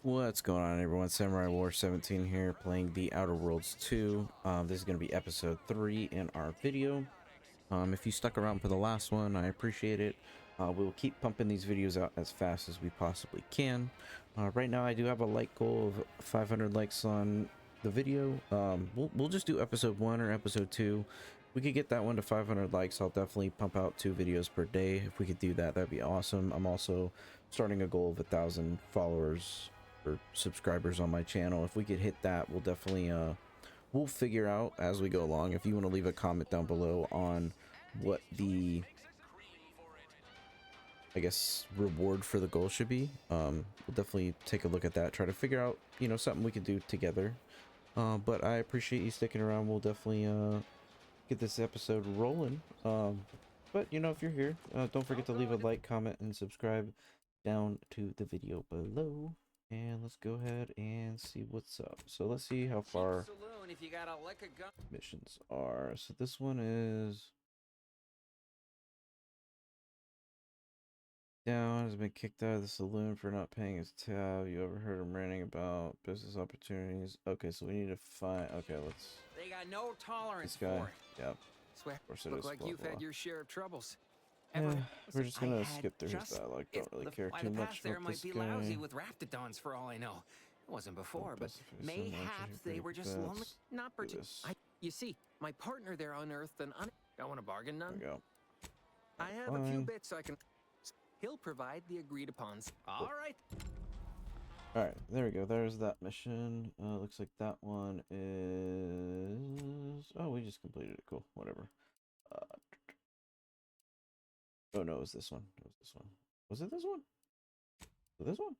What's going on, everyone? Samurai War 17 here, playing The Outer Worlds 2. This is going to be episode 3 in our video. If you stuck around for the last one, I appreciate it. We will keep pumping these videos out as fast as we possibly can. Right now, I do have a like goal of 500 likes on the video. We'll just do episode 1 or episode 2. We could get that one to 500 likes. I'll definitely pump out 2 videos per day. If we could do that, that'd be awesome. I'm also starting a goal of 1,000 followers or subscribers on my channel. If we could hit that, we'll definitely we'll figure out as we go along. If you want to leave a comment down below on what the, I guess, reward for the goal should be, we'll definitely take a look at that, try to figure out, you know, something we could do together. But I appreciate you sticking around. We'll definitely get this episode rolling. But you know, if you're here, don't forget to leave a like, comment, and subscribe down to the video below. And let's go ahead and see what's up. So let's see how far missions are. So this one is down, has been kicked out of the saloon for not paying his tab. You ever heard him ranting about business opportunities? Okay, so we need to find, okay, let's, they got no tolerance this guy, for it. yep. Swear, Look look like you've had your share of troubles. Yeah, we're just gonna skip through his dialogue. Don't really care too much there about might this be guy. lousy with raptidons for all I know. It wasn't before, but mayhaps they were just lonely. Not particularly. You see, my partner there unearthed an don't want to bargain none. There we go. I have a few bits I can. He'll provide the agreed upon. All right. All right, there we go. There's that mission. Looks like that one is. Oh, we just completed it. Cool. Whatever. Oh no, it was this one. It was this one. Was it this one? Was it this one?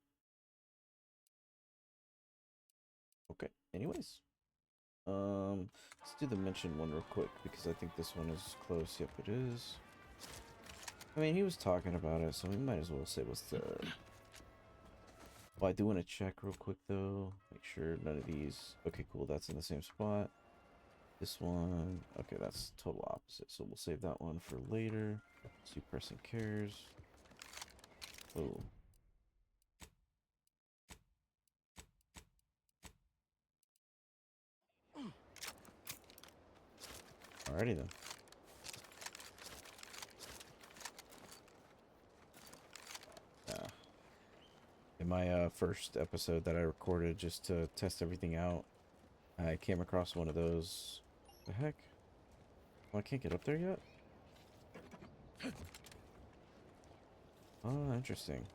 Okay. Anyways, let's do the mission one real quick because I think this one is close. Yep, it is. I mean, he was talking about it, so we might as well say what's the. Well, I do want to check real quick though. Make sure none of these. Okay, cool. That's in the same spot. This one. Okay, that's total opposite. So we'll save that one for later. See, pressing cares. Oh. Alrighty then. In my first episode that I recorded just to test everything out, I came across one of those. The heck? Oh, I can't get up there yet? Oh, interesting.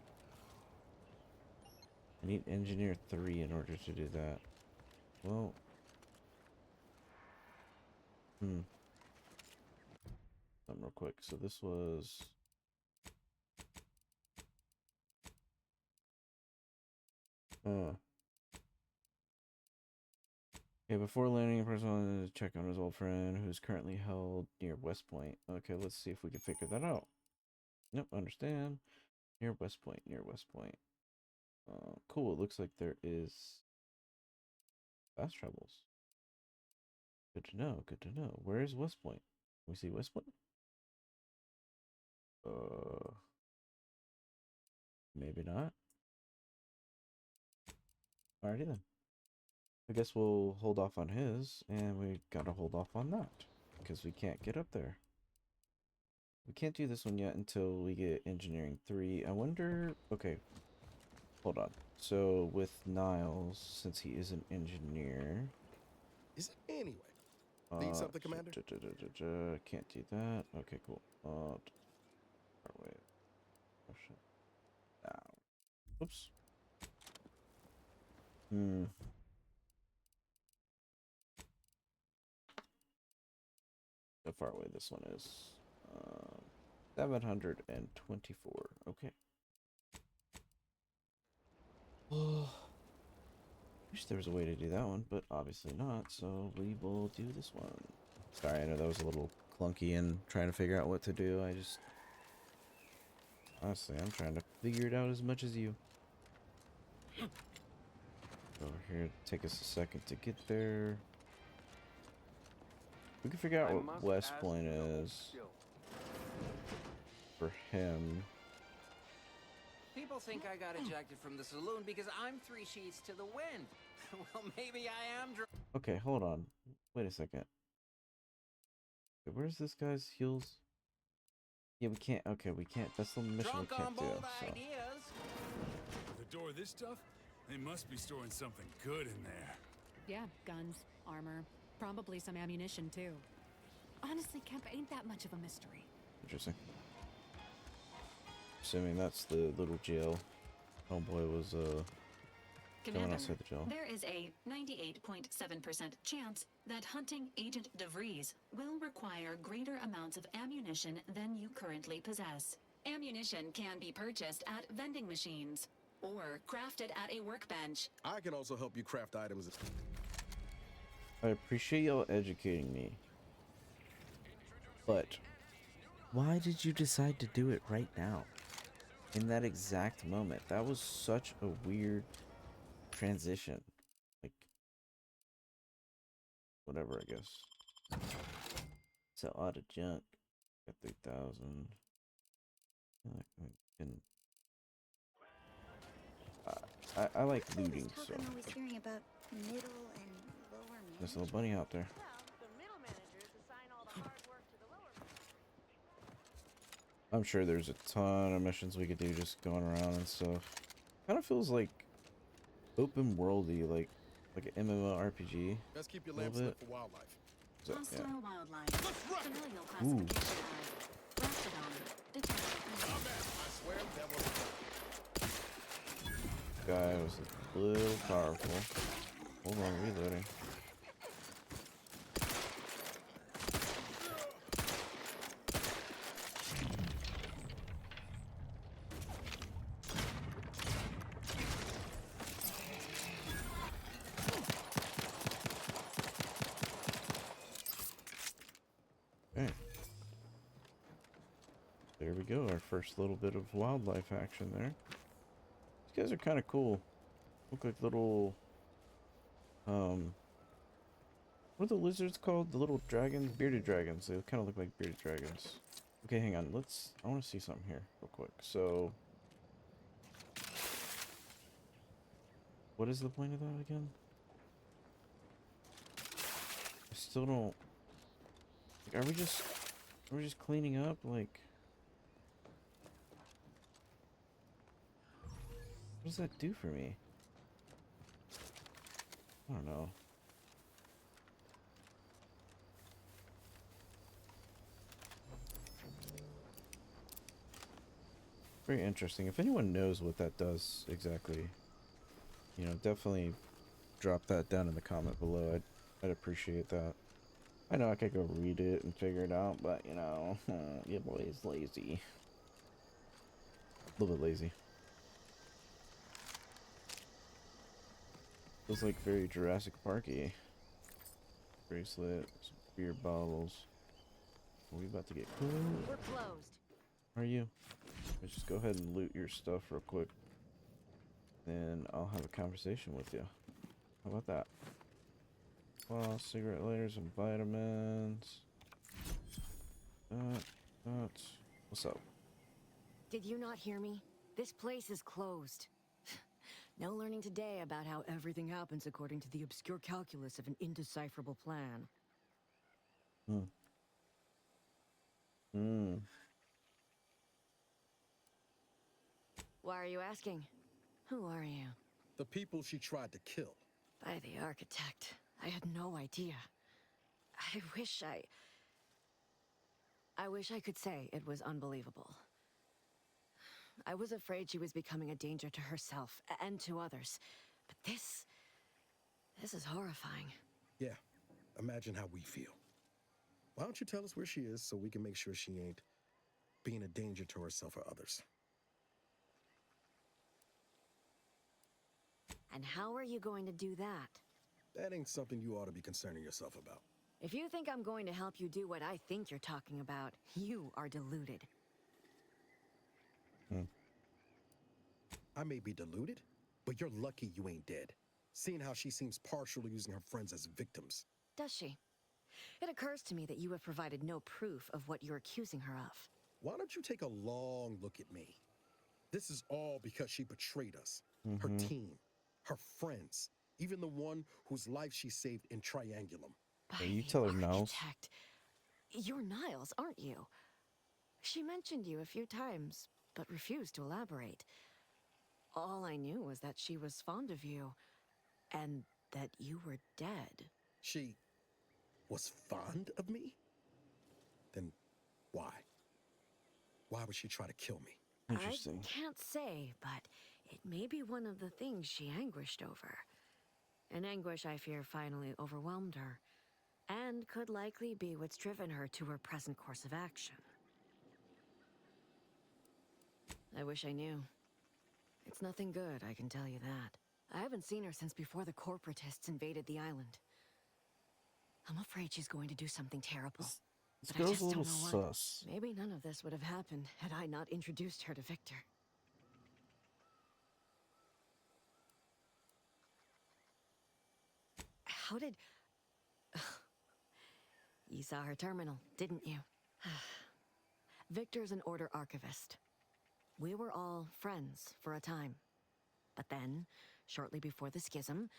I need engineer 3 in order to do that. Well. Real quick. So this was. Yeah, before landing, a person wanted to check on his old friend who's currently held near West Point. Okay, let's see if we can figure that out. Nope, understand. Near West Point, near West Point. Cool, it looks like there is fast travels. Good to know, good to know. Where is West Point? Can we see West Point? Maybe not. Alrighty then. I guess we'll hold off on his, and we gotta hold off on that, because we can't get up there. We can't do this one yet until we get engineering 3. I wonder, okay, hold on. So with Niles, since he is an engineer. Is it anyway? Need something, Commander? Can't do that. Okay, cool. Wait. Oh shit. Ow. Oops. How far away this one is? 724. Okay. Wish there was a way to do that one, but obviously not, so we will do this one. Sorry, I know that was a little clunky and trying to figure out what to do. I just... Honestly, I'm trying to figure it out as much as you. Over here, take us a second to get there. We can figure out what West Point is for him. People think I got ejected from the saloon because I'm 3 sheets to the wind. Well, maybe I am drunk. Okay, hold on. Wait a second. Okay, where's this guy's heels? Yeah, we can't. Okay, we can't. That's the mission we Drunk on can't do. bold So. ideas. The door of this stuff? They must be storing something good in there. Yeah, guns, armor, probably some ammunition too. Honestly, Kemp ain't that much of a mystery. Interesting. Assuming that's the little jail. Homeboy was going outside the jail. There is a 98.7% chance that hunting Agent DeVries will require greater amounts of ammunition than you currently possess. Ammunition can be purchased at vending machines or crafted at a workbench. I can also help you craft items. I appreciate y'all educating me. But why did you decide to do it right now? In that exact moment? That was such a weird transition. Like, whatever, I guess. Sell out of junk. Got 3,000. I like looting, so. I'm always hearing about middle and lower There's a little bunny out there. I'm sure there's a ton of missions we could do just going around and stuff. Kind of feels like open worldy, like an MMORPG. Let's keep your lamps lit for wildlife. So, Hostile yeah. wildlife. Familial Ooh. classification of Raptidon. Detected. I swear that was Guy was a little powerful. Hold on, reloading. Okay. There we go, our first little bit of wildlife action there. These guys are kind of cool. Look like little, what are the lizards called? The little dragons? Bearded dragons. They kind of look like bearded dragons. Okay, hang on. I want to see something here real quick. So, what is the point of that again? I still don't, like, are we just cleaning up? Like, what does that do for me? I don't know. Very interesting. If anyone knows what that does exactly, you know, definitely drop that down in the comment below. I'd appreciate that. I know I could go read it and figure it out, but you know, your boy is lazy. A little bit lazy. Feels like very Jurassic Parky. Bracelet, some beer bottles. Are we about to get cool? We're closed. Are you? Let's just go ahead and loot your stuff real quick. Then I'll have a conversation with you. How about that? Well, cigarette lighters and vitamins. What's up? Did you not hear me? This place is closed. No learning today about how everything happens according to the obscure calculus of an indecipherable plan. Why are you asking? Who are you? the people she tried to kill. By the architect. I had no idea. I wish I could say it was unbelievable. I was afraid she was becoming a danger to herself and to others. But this is horrifying. Yeah, imagine how we feel. Why don't you tell us where she is so we can make sure she ain't being a danger to herself or others? And how are you going to do that? That ain't something you ought to be concerning yourself about. If you think I'm going to help you do what I think you're talking about, you are deluded. I may be deluded, but you're lucky you ain't dead. Seeing how she seems partial to using her friends as victims. Does she? It occurs to me that you have provided no proof of what you're accusing her of. Why don't you take a long look at me? This is all because she betrayed us. Her Mm-hmm. team, her friends, even the one whose life she saved in Triangulum. By Yeah, you the tell her, Niles. architect. You're Niles, aren't you? She mentioned you a few times, but refused to elaborate. All I knew was that she was fond of you, and that you were dead. She was fond of me? Then why? Why would she try to kill me? Interesting. I can't say, but it may be one of the things she anguished over. An anguish I fear finally overwhelmed her, and could likely be what's driven her to her present course of action. I wish I knew. It's nothing good, I can tell you that. I haven't seen her since before the corporatists invaded the island. I'm afraid she's going to do something terrible. This But I girl's just a little don't know what. sus. Maybe none of this would have happened had I not introduced her to Victor. How did... You saw her terminal, didn't you? Victor's an Order archivist. We were all friends for a time. But then, shortly before the schism,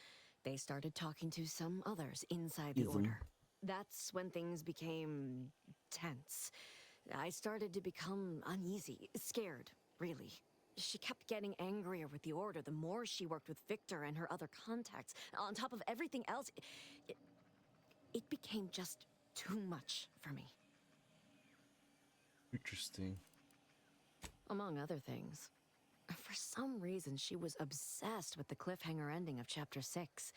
they started talking to some others inside the Order. That's when things became tense. I started to become uneasy, scared, really. She kept getting angrier with the Order the more she worked with Victor and her other contacts. On top of everything else, it became just too much for me. Interesting. Among other things. For some reason, she was obsessed with the cliffhanger ending of Chapter 6.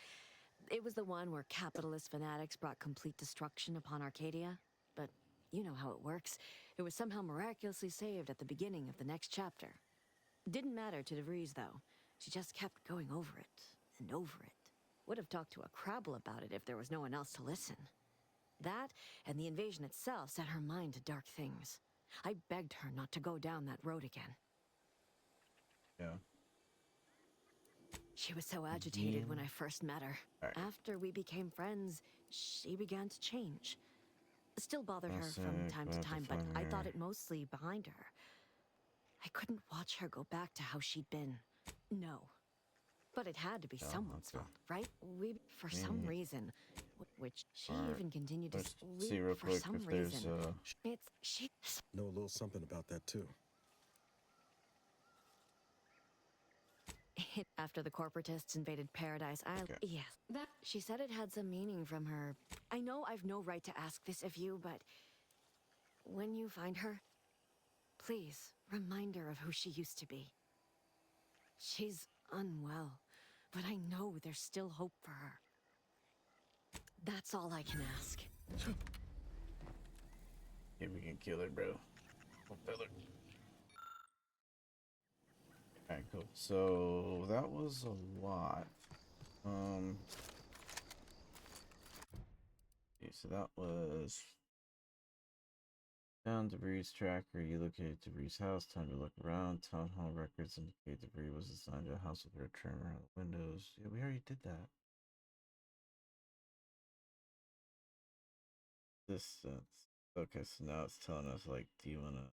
It was the one where capitalist fanatics brought complete destruction upon Arcadia. But you know how it works. It was somehow miraculously saved at the beginning of the next chapter. Didn't matter to DeVries, though. She just kept going over it and over it. Would have talked to a Crabble about it if there was no one else to listen. That, and the invasion itself, set her mind to dark things. I begged her not to go down that road again. Yeah. She was so agitated Yeah. when I first met her. Alright. After we became friends, she began to change. Still bothered her from time to time, but I thought it mostly behind her. I couldn't watch her go back to how she'd been. No. But it had to be someone's fault, right? For some reason, which she even continued to Let's see real for quick some if there's reason. She Know a little something about that too. After the corporatists invaded Paradise Island. Okay. Yes. That she said it had some meaning from her. I know I've no right to ask this of you, but when you find her, please remind her of who she used to be. She's unwell, but I know there's still hope for her. That's all I can ask. Yeah, we can kill her, bro. We'll kill her. Alright, cool. So that was a lot. Okay, so that was down debris tracker. You located debris house. Time to look around. Town hall records indicate debris was assigned to a house with a trim around the windows. Yeah, we already did that. Okay, so now it's telling us, like, do you wanna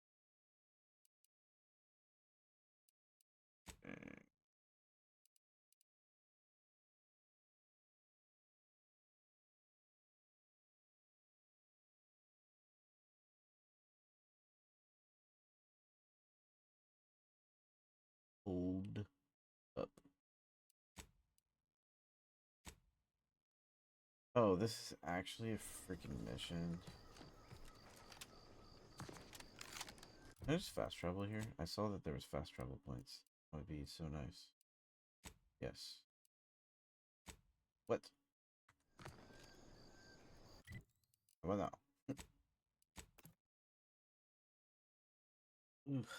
hold up? Oh, this is actually a freaking mission. There's fast travel here. I saw that there was fast travel points. That would be so nice. Yes. What? How about now?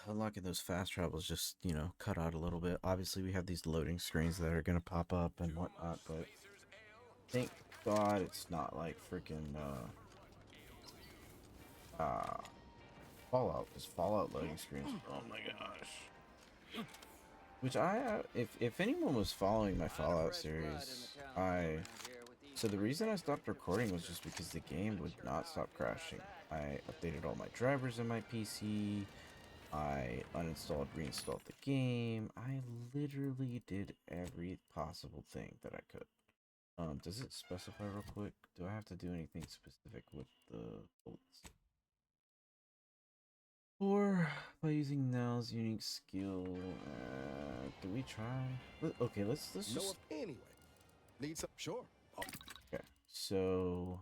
Unlocking those fast travels just, you know, cut out a little bit. Obviously, we have these loading screens that are going to pop up and whatnot, but thank God it's not like freaking, Fallout. Just Fallout loading screens. Oh my gosh. Which if anyone was following my Fallout series, so the reason I stopped recording was just because the game would not stop crashing. I updated all my drivers in my PC. I uninstalled, reinstalled the game. I literally did every possible thing that I could. Does it specify real quick? Do I have to do anything specific with the bullets? Or by using Now's unique skill, do we try? Okay, let's No, just. anyway. Need some? Sure. Oh, Okay, so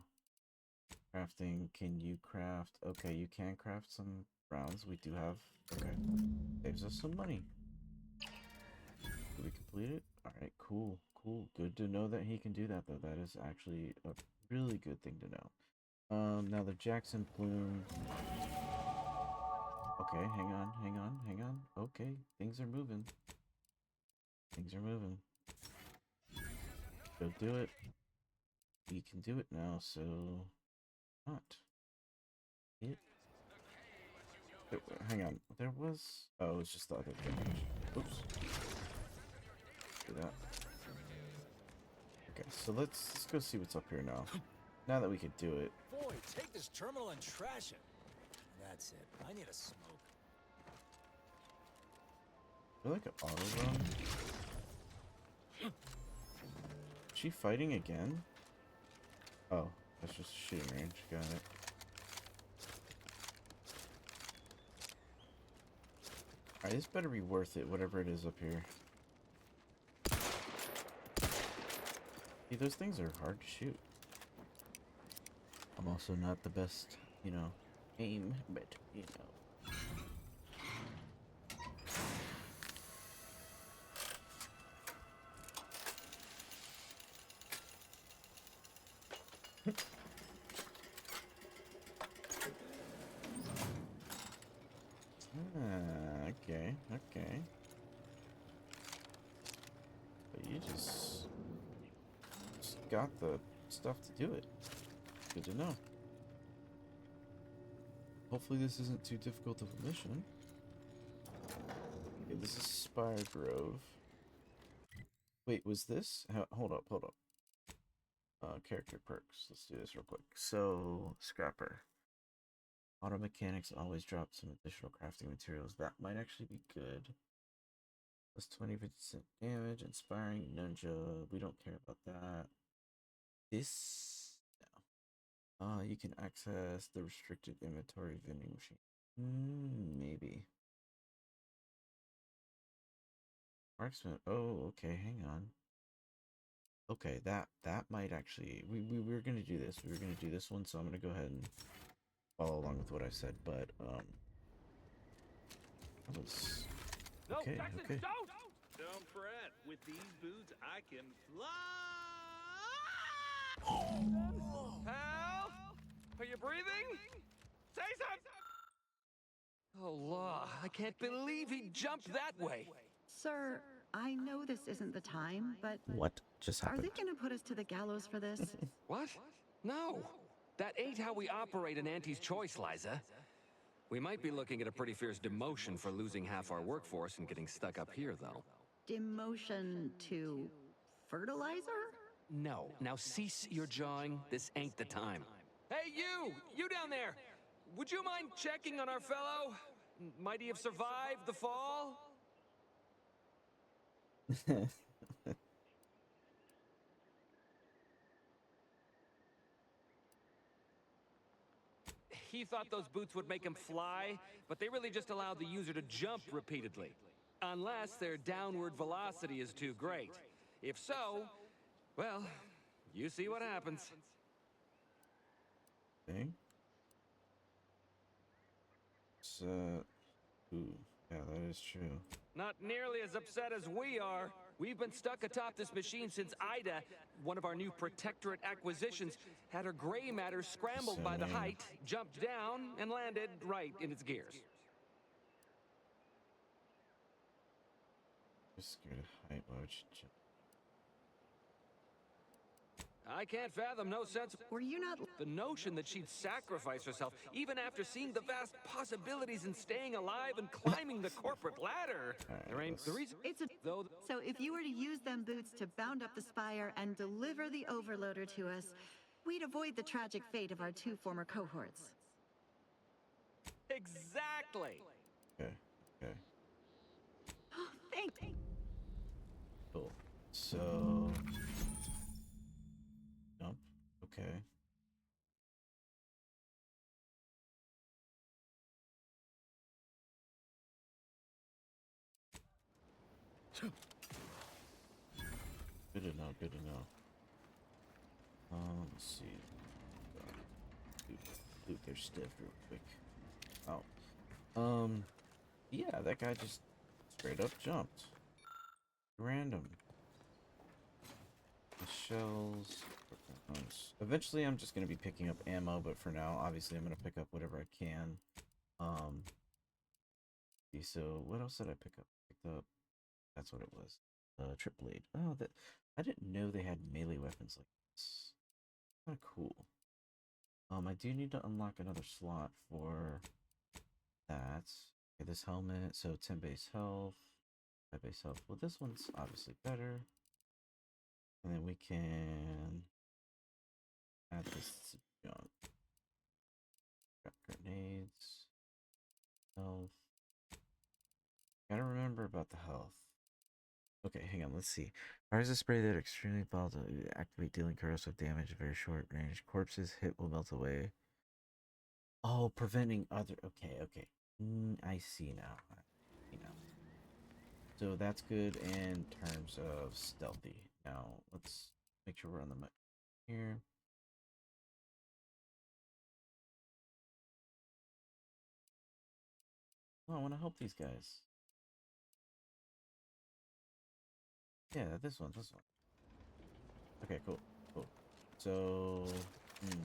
crafting. Can you craft? Okay, you can craft some rounds. We do have. Okay, saves us some money. Did we complete it? All right, cool, cool. Good to know that he can do that though. That is actually a really good thing to know. Now the Jackson plume. Okay, hang on. Okay, things are moving. Things are moving. Go do it. We can do it now, so not it. Hang on. There was. Oh, it's just the other thing. Oops. Do that. Okay, so let's go see what's up here now. Now that we could do it. Boy, take this terminal and trash it. That's it. I need a smoke. I feel like an auto run. Is she fighting again? Oh, that's just shooting range. Got it. Alright, this better be worth it, whatever it is up here. See, those things are hard to shoot. I'm also not the best, you know, aim, but, you know. Okay. But you just got the stuff to do it. Good to know. Hopefully this isn't too difficult of a mission. Okay, this is Spire Grove. Wait, was this? Hold up. Character perks. Let's do this real quick. So, Scrapper. Auto mechanics always drop some additional crafting materials. That might actually be good. Plus 20% damage, inspiring ninja. We don't care about that. This, no. You can access the restricted inventory vending machine. Maybe. Marksman. Oh, okay. Hang on. Okay, that might actually. We were gonna do this. We were gonna do this one, so I'm gonna go ahead and follow along with what I said. But that was okay. Jackson, Okay. Don't fret. With these boots, I can fly. Hal, are you breathing? Say something. Oh, law. I can't believe he jumped that way. Sir, I know this isn't the time, but What just are happened? they going to put us to the gallows for this? What? No. That ain't how we operate in Auntie's Choice, Liza. We might be looking at a pretty fierce demotion for losing half our workforce and getting stuck up here, though. Demotion to fertilizer? No. Now cease your jawing. This ain't the time. Hey, you! You down there! Would you mind checking on our fellow? Might he have survived the fall? He thought those boots would make him fly, but they really just allow the user to jump repeatedly. Unless their downward velocity is too great. If so, well, you see what happens. Thing. So, ooh, yeah, that is true. Not nearly as upset as we are. We've been stuck atop this machine since Ida, one of our new Protectorate acquisitions, had her gray matter scrambled So by the lame. height, jumped down, and landed right in its gears. You're scared of height. Why would you jump? I can't fathom no sense. Were you not... The notion that she'd sacrifice herself, even after seeing the vast possibilities in staying alive and climbing the corporate ladder. There ain't the reason. It's a... Though. So if you were to use them boots to bound up the spire and deliver the overloader to us, we'd avoid the tragic fate of our two former cohorts. Exactly. Okay. Okay. Thank. Cool. So jump. Okay. Good to know. Good to know. Let's see. Loot their stuff real quick. Oh. Yeah, that guy just straight up jumped. Random. The shells. Eventually, I'm just gonna be picking up ammo, but for now, obviously, I'm gonna pick up whatever I can. So what else did I pick up? Picked up. That's what it was. Trip blade. Oh, that I didn't know they had melee weapons like this. Kind of cool. I do need to unlock another slot for that. Okay, this helmet. So 10 base health. 5 base health. Well, this one's obviously better. And then we can add this junk. Got grenades. Health. Gotta remember about the health. Okay, hang on, let's see. Fires a spray that extremely volatile. Activate dealing corrosive damage at very short range. Corpses hit will melt away. Oh, preventing other. Okay, okay. I see now. So that's good in terms of stealthy. Now let's make sure we're on the map here. Oh, I want to help these guys. Yeah, this one. Okay, cool. So, okay.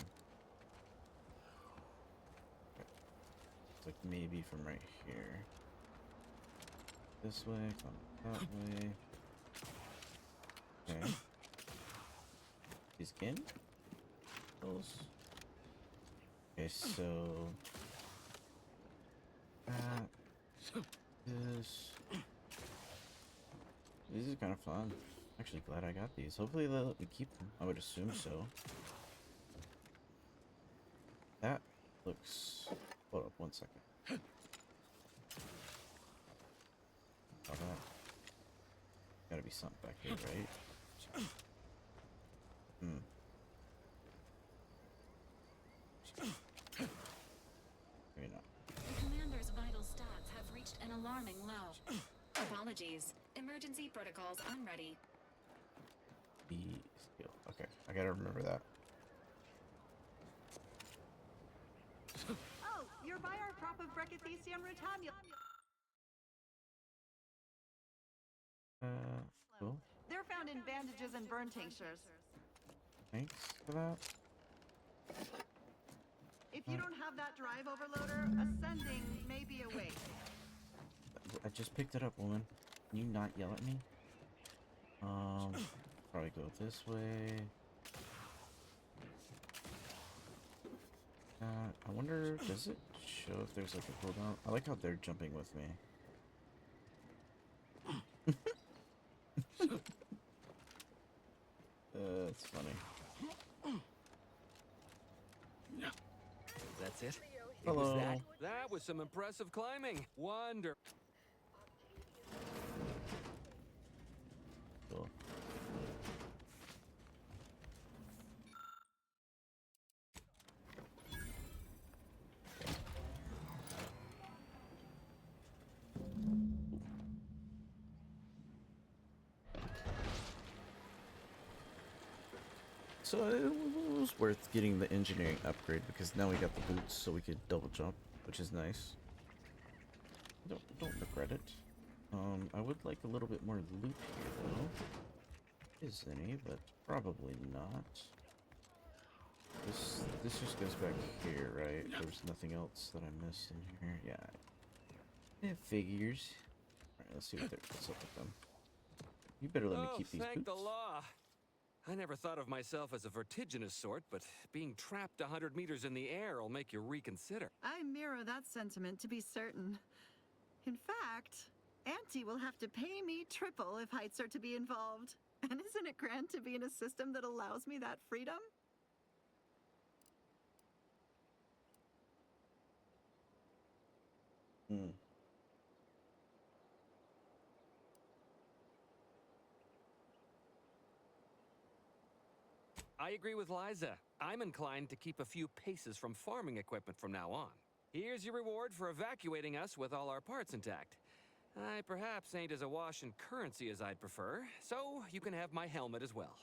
It's like maybe from right here. This way, come that way. Okay. He's in? Close. Okay, so that this is kind of fun. Actually glad I got these. Hopefully they'll let me keep them. I would assume so. That looks. Hold up 1 second. Oh, that gotta be something back here, right? Maybe not. The commander's vital stats have reached an alarming low. Apologies. Emergency protocols unready. B skill. Okay, I gotta remember that. Oh, you're by our crop of Brachythecium rutamul. Cool. They're found in bandages and burn tinctures. Thanks for that. If you don't have that drive overloader, ascending may be a waste. I just picked it up, woman. Can you not yell at me? Probably go this way. I wonder, does it show if there's like a cooldown? I like how they're jumping with me. It's funny. That's it? Hello. It was that? That was some impressive climbing. Wonder. Cool. So it was worth getting the engineering upgrade because now we got the boots so we could double jump, which is nice. Don't regret it. I would like a little bit more loot here though. Is any, but probably not. This just goes back here, right? There's nothing else that I missed in here. Yeah. It figures. Alright, let's see what's up with them. You better let me keep these Thank boots. the law. I never thought of myself as a vertiginous sort, but being trapped 100 meters in the air will make you reconsider. I mirror that sentiment to be certain. In fact, Auntie will have to pay me triple if heights are to be involved. And isn't it grand to be in a system that allows me that freedom? I agree with Liza. I'm inclined to keep a few paces from farming equipment from now on. Here's your reward for evacuating us with all our parts intact. I perhaps ain't as awash in currency as I'd prefer, so you can have my helmet as well.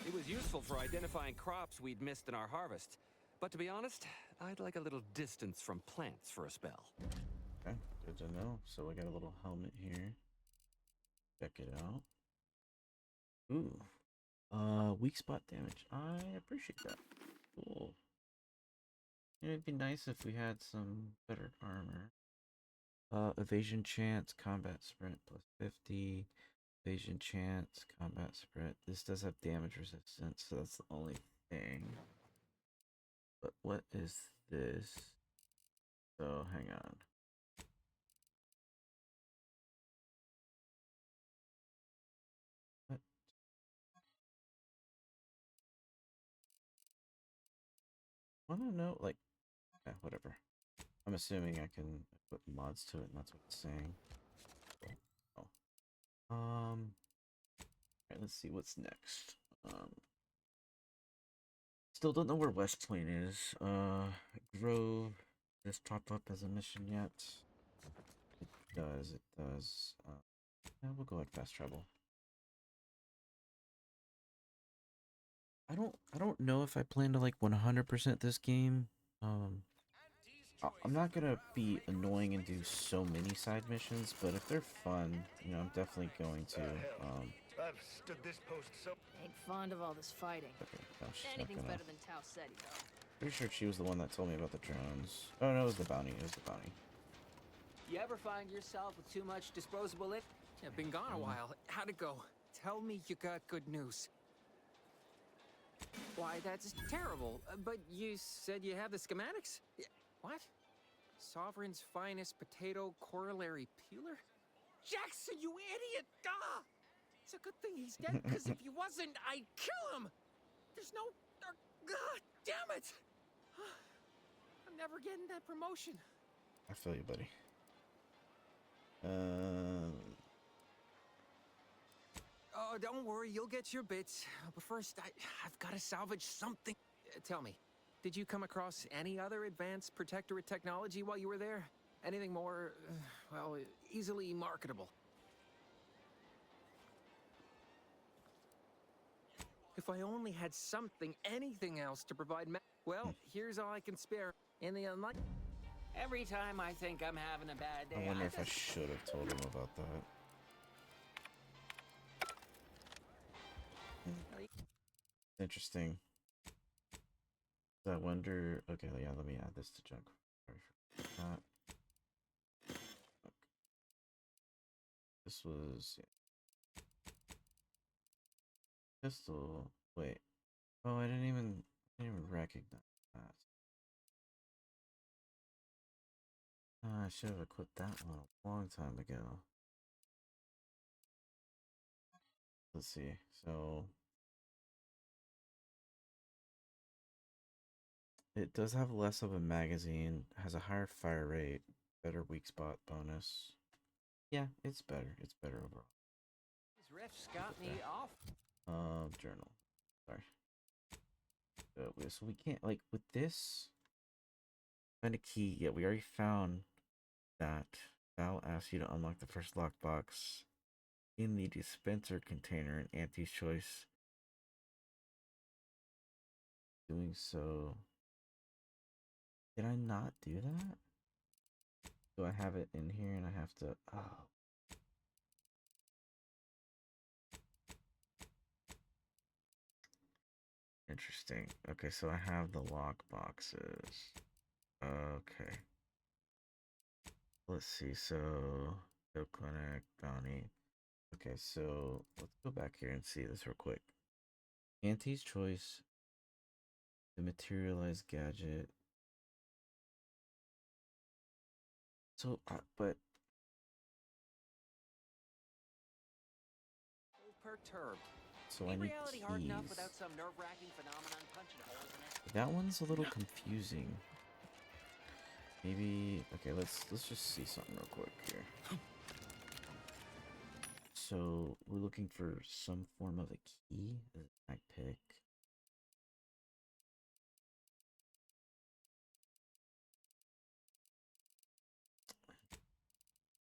It was useful for identifying crops we'd missed in our harvest. But to be honest, I'd like a little distance from plants for a spell. Okay, good to know. So we got a little helmet here. Check it out. Ooh. Weak spot damage. I appreciate that. Cool. It'd be nice if we had some better armor. Evasion chance, combat sprint plus 50. Evasion chance, combat sprint. This does have damage resistance, so that's the only thing. But what is this? So, hang on. What? I don't know, like, yeah, whatever. I'm assuming I can put mods to it, and that's what it's saying. Cool. Oh. Alright, let's see what's next. Still don't know where West Plain is. Grove. This pop up as a mission yet? It does. It does. Yeah, we'll go ahead fast travel. I don't know if I plan to like 100% this game. I'm not gonna be annoying and do so many side missions, but if they're fun, you know, I'm definitely going to. I've stood this post so. Ain't fond of all this fighting. Okay, no, she's Anything's not gonna. better than Tau Ceti, though. Pretty sure she was the one that told me about the drones. Oh no, it was the bounty. It was the bounty. You ever find yourself with too much disposable ink? I've been gone a while. How'd it go? Tell me you got good news. Why, that's terrible. But you said you have the schematics? What? Sovereign's finest potato corollary peeler? Jackson, you idiot! Ah! It's a good thing he's dead, because if he wasn't, I'd kill him! There's no... damn it! I'm never getting that promotion. I feel you, buddy. Oh, don't worry, you'll get your bits. But first, I've got to salvage something. Tell me, did you come across any other advanced protectorate technology while you were there? Anything more, well, easily marketable? If I only had something, anything else to provide well, here's all I can spare. In the unlike... Every time I think I'm having a bad day, I wonder if I should have told him about that. Interesting. I wonder. Okay, yeah, let me add this to junk. Okay. This was pistol. Wait. Oh, I didn't even recognize that. I should have equipped that one a long time ago. Let's see. So it does have less of a magazine, has a higher fire rate, better weak spot bonus. Yeah, it's better. It's better overall. These riffs got me off. Journal. Sorry. So we can't, like, with this. Find a key. Yeah, we already found that. Val asks you to unlock the first lockbox in the dispenser container in Auntie's Choice. Doing so. Did I not do that? Do I have it in here and I have to... Oh. Interesting. Okay, so I have the lock boxes. Okay. Let's see, so... Go clinic, bounty. Okay, so let's go back here and see this real quick. Auntie's Choice. The materialized gadget. So, but... Perturbed. So I need reality hard enough keys. without some nerve-wracking phenomenon punching holes in it. That one's a little confusing. Maybe... Okay, let's just see something real quick here. So, we're looking for some form of a key. I pick.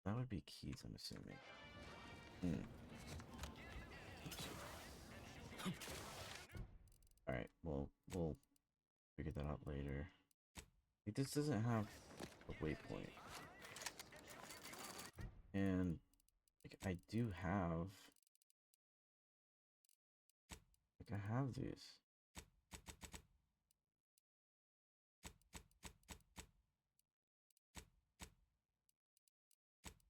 That would be keys, I'm assuming. Hmm. Alright, well, we'll figure that out later. Like, this doesn't have a waypoint. And like I do have I have these.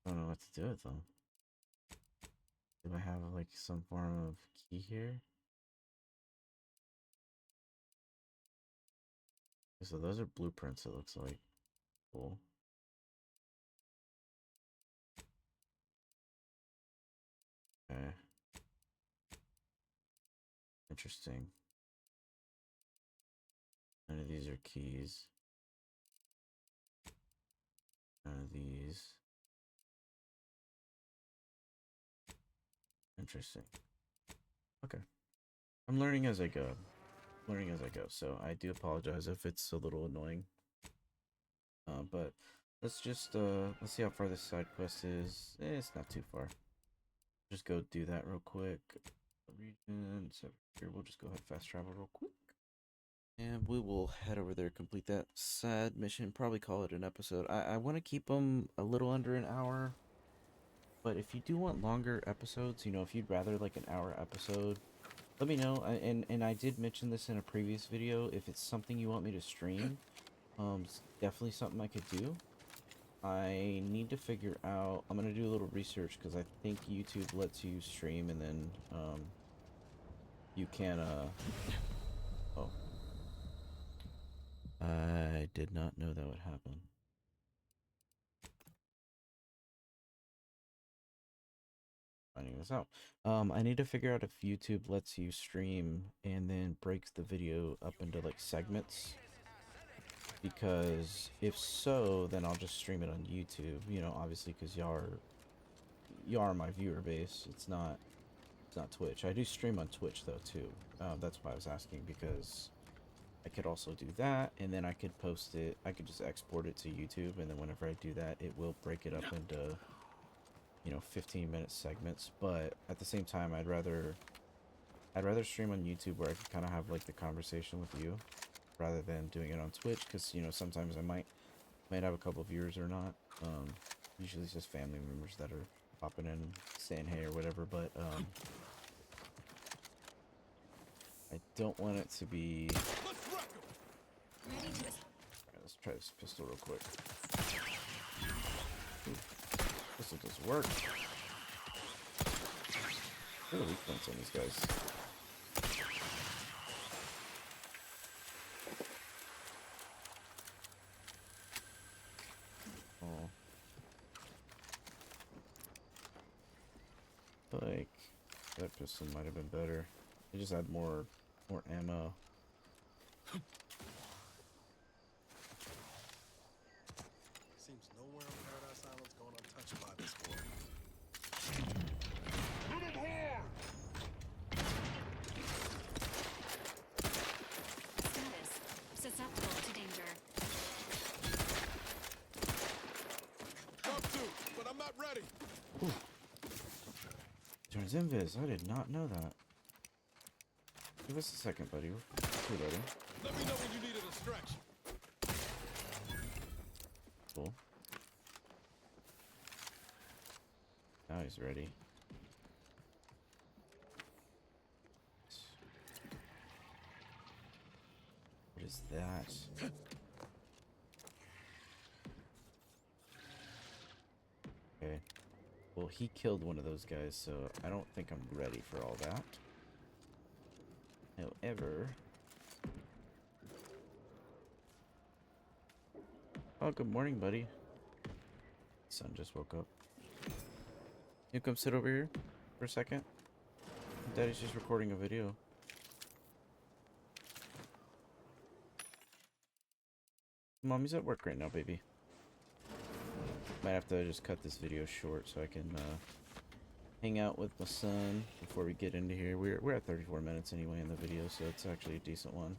I don't know what to do with them. Do I have like some form of key here? So those are blueprints, it looks like. Cool. Okay. Interesting. None of these are keys. None of these. Interesting. Okay. I'm learning as I go. Learning as I go, so I do apologize if it's a little annoying. But let's just let's see how far this side quest is. It's not too far. Just go do that real quick. Region, so here we'll just go ahead fast travel real quick. And we will head over there, complete that side mission, probably call it an episode. I want to keep them a little under an hour. But if you do want longer episodes, you know, if you'd rather like an hour episode, let me know. And I did mention this in a previous video. If it's something you want me to stream, it's definitely something I could do. I need to figure out, I'm gonna do a little research because I think YouTube lets you stream and then you can oh, I did not know that would happen. Finding this out. I need to figure out if YouTube lets you stream and then breaks the video up into like segments. Because if so, then I'll just stream it on YouTube, you know, obviously because y'all are my viewer base. It's not Twitch. I do stream on Twitch though too. That's why I was asking, because I could also do that, and then I could post it. I could just export it to YouTube, and then whenever I do that, it will break it up into, you know, 15-minute segments. But at the same time, I'd rather stream on YouTube where I can kind of have like the conversation with you, rather than doing it on Twitch, because you know sometimes I might have a couple viewers or not. Usually it's just family members that are popping in and saying hey or whatever, but I don't want it to be. Alright, let's try this pistol real quick. Ooh, pistol does work. What are the weak points on these guys? Oh. Like, that pistol might have been better. They just had more ammo. Seems nowhere on Paradise Island's going untouched by this war. Status susceptible to danger. Up to, but I'm not ready. Ooh. Turns invis. I did not know that. Give us a second, buddy. We're ready. Let me know when you need a distraction. Cool. Now he's ready. What is that? Okay. Well, he killed one of those guys, so I don't think I'm ready for all that. However... Oh, good morning, buddy. Son just woke up. You come sit over here for a second? Daddy's just recording a video. Mommy's at work right now, baby. Might have to just cut this video short so I can hang out with my son before we get into here. We're at 34 minutes anyway in the video, so it's actually a decent one.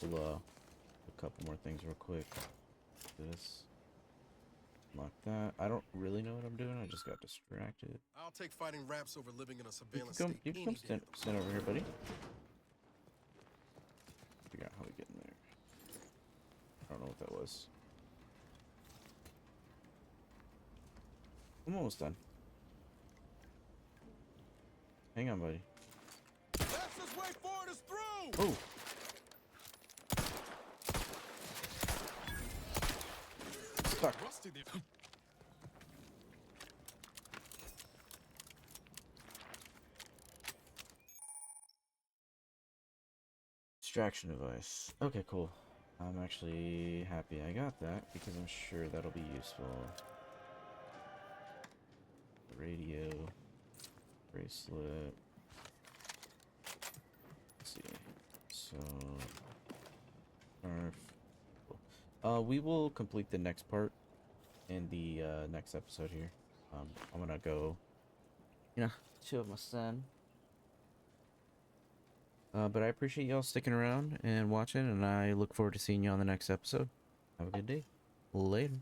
We'll a couple more things real quick. This. Lock that. I don't really know what I'm doing. I just got distracted. I'll take fighting raps over living in a You surveillance can come, state. you can come stand over here, buddy. Figure out how we get in there. I don't know what that was. I'm almost done. Hang on, buddy. Fastest way forward is through! Oh! Stuck. Rusty there. Distraction device. Okay, cool. I'm actually happy I got that because I'm sure that'll be useful. Radio. Bracelet. Let's see. So. Cool. We will complete the next part in the next episode here. I'm gonna go, chill with my son. But I appreciate y'all sticking around and watching, and I look forward to seeing you on the next episode. Have a good day. Later.